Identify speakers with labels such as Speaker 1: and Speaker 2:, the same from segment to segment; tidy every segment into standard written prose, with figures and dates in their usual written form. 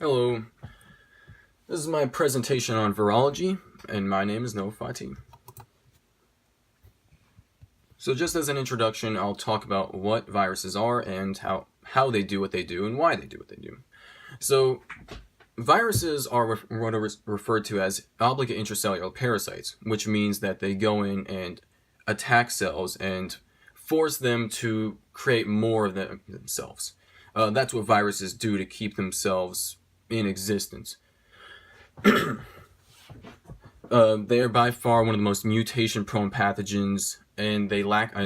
Speaker 1: Hello, this is my presentation on virology, and my name is Noah Fati. So just as an introduction, I'll talk about what viruses are and how they do what they do and why they do what they do. So viruses are what are referred to as obligate intracellular parasites, which means that they go in and attack cells and force them to create more of themselves. That's what viruses do to keep themselves in existence. They are by far one of the most mutation-prone pathogens, and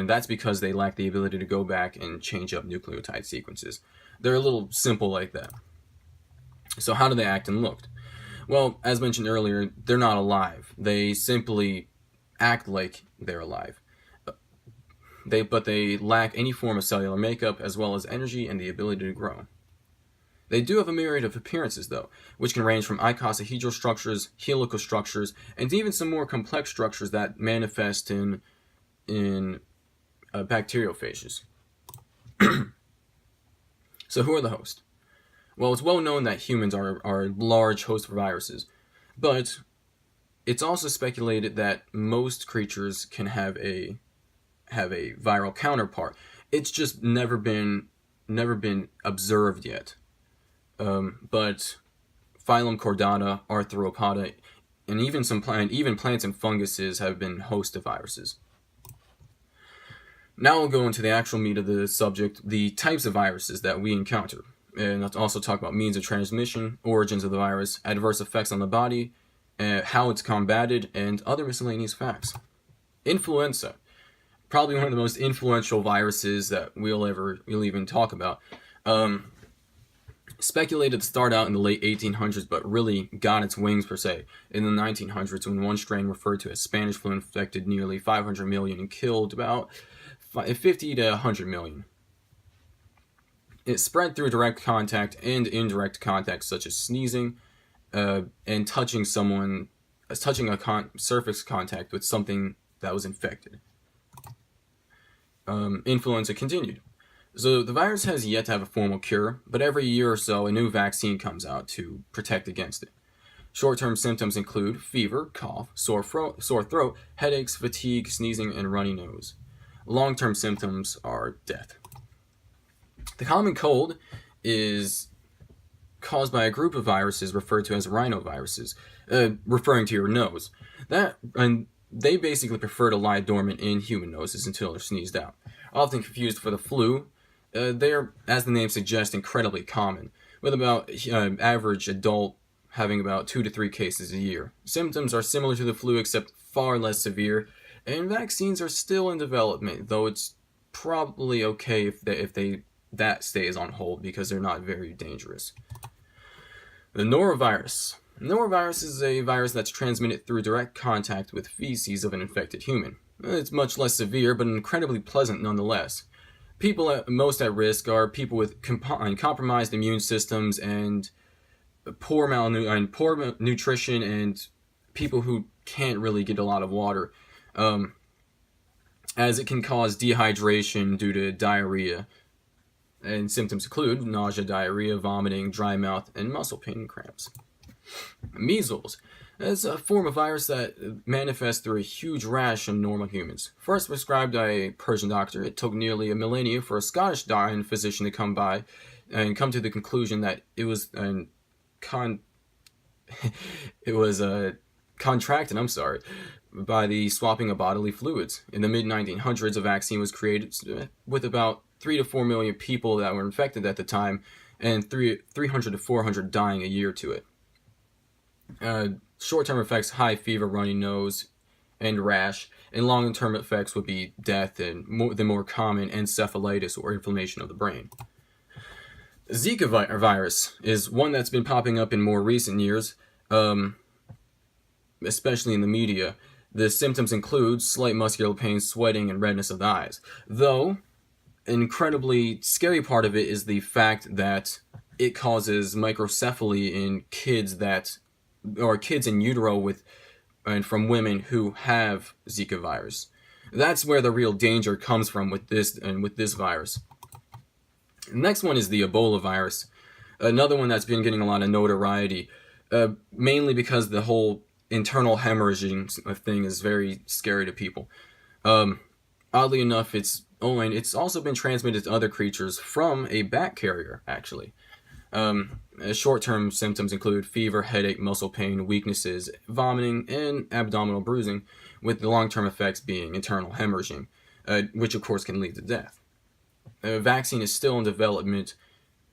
Speaker 1: that's because they lack the ability to go back and change up nucleotide sequences. They're a little simple like that. So how do they act and look? Well, as mentioned earlier, they're not alive. They simply act like they're alive. But they lack any form of cellular makeup, as well as energy and the ability to grow. They do have a myriad of appearances, though, which can range from icosahedral structures, helical structures, and even some more complex structures that manifest in bacteriophages. So who are the hosts? Well, it's well known that humans are a large host for viruses, but it's also speculated that most creatures can have a viral counterpart. It's just never been observed yet. But phylum Chordata, Arthropoda, and even plants and funguses have been host to viruses. Now we'll go into the actual meat of the subject, the types of viruses that we encounter. And I'll also talk about means of transmission, origins of the virus, adverse effects on the body, how it's combated, and other miscellaneous facts. Influenza, probably one of the most influential viruses that we'll even talk about. Speculated to start out in the late 1800s, but really got its wings, per se, in the 1900s when one strain referred to as Spanish flu infected nearly 500 million and killed about 50 to 100 million. It spread through direct contact and indirect contact, such as sneezing and touching a surface contact with something that was infected. Influenza continued. So the virus has yet to have a formal cure, but every year or so a new vaccine comes out to protect against it. Short-term symptoms include fever, cough, sore throat, headaches, fatigue, sneezing, and runny nose. Long-term symptoms are death. The common cold is caused by a group of viruses referred to as rhinoviruses, referring to your nose. They basically prefer to lie dormant in human noses until they're sneezed out. Often confused for the flu, they are, as the name suggests, incredibly common, with about average adult having about 2 to 3 cases a year. Symptoms are similar to the flu, except far less severe, and vaccines are still in development, though it's probably okay if that stays on hold because they're not very dangerous. The norovirus. Norovirus is a virus that's transmitted through direct contact with feces of an infected human. It's much less severe, but incredibly pleasant nonetheless. People most at risk are people with compromised immune systems and poor nutrition, and people who can't really get a lot of water, as it can cause dehydration due to diarrhea. And symptoms include nausea, diarrhea, vomiting, dry mouth, and muscle pain and cramps. Measles is a form of virus that manifests through a huge rash in normal humans. First prescribed by a Persian doctor, it took nearly a millennium for a Scottish physician to come to the conclusion that it was contracted, by the swapping of bodily fluids. In the mid-1900s, a vaccine was created with about 3 to 4 million people that were infected at the time, and 300 to 400 dying a year to it. Short-term effects: high fever, runny nose, and rash, and long-term effects would be death and the more common encephalitis or inflammation of the brain. Zika virus is one that's been popping up in more recent years, especially in the media. The symptoms include slight muscular pain, sweating, and redness of the eyes. Though, an incredibly scary part of it is the fact that it causes microcephaly in kids in utero and from women who have Zika virus. That's where the real danger comes from with this virus. The next one is the Ebola virus. Another one that's been getting a lot of notoriety, mainly because the whole internal hemorrhaging thing is very scary to people. Oddly enough, it's also been transmitted to other creatures from a bat carrier, actually. Short-term symptoms include fever, headache, muscle pain, weaknesses, vomiting, and abdominal bruising, with the long-term effects being internal hemorrhaging, which of course can lead to death. A vaccine is still in development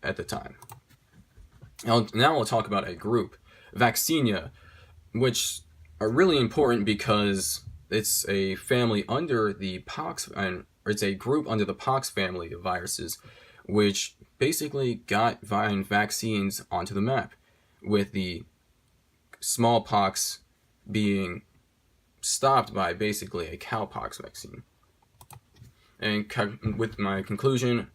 Speaker 1: at the time. Now we'll talk about a group, vaccinia, which are really important because it's a family under the pox, and it's a group under the pox family of viruses, which basically got vaccines onto the map, with the smallpox being stopped by basically a cowpox vaccine. And with my conclusion,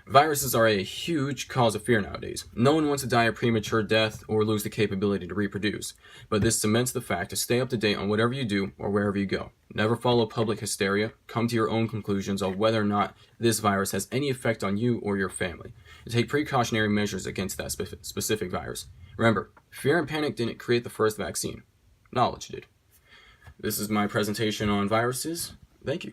Speaker 1: viruses are a huge cause of fear nowadays. No one wants to die a premature death or lose the capability to reproduce, but this cements the fact to stay up to date on whatever you do or wherever you go. Never follow public hysteria. Come to your own conclusions on whether or not this virus has any effect on you or your family, and take precautionary measures against that specific virus. Remember, fear and panic didn't create the first vaccine. Knowledge did. This is my presentation on viruses. Thank you.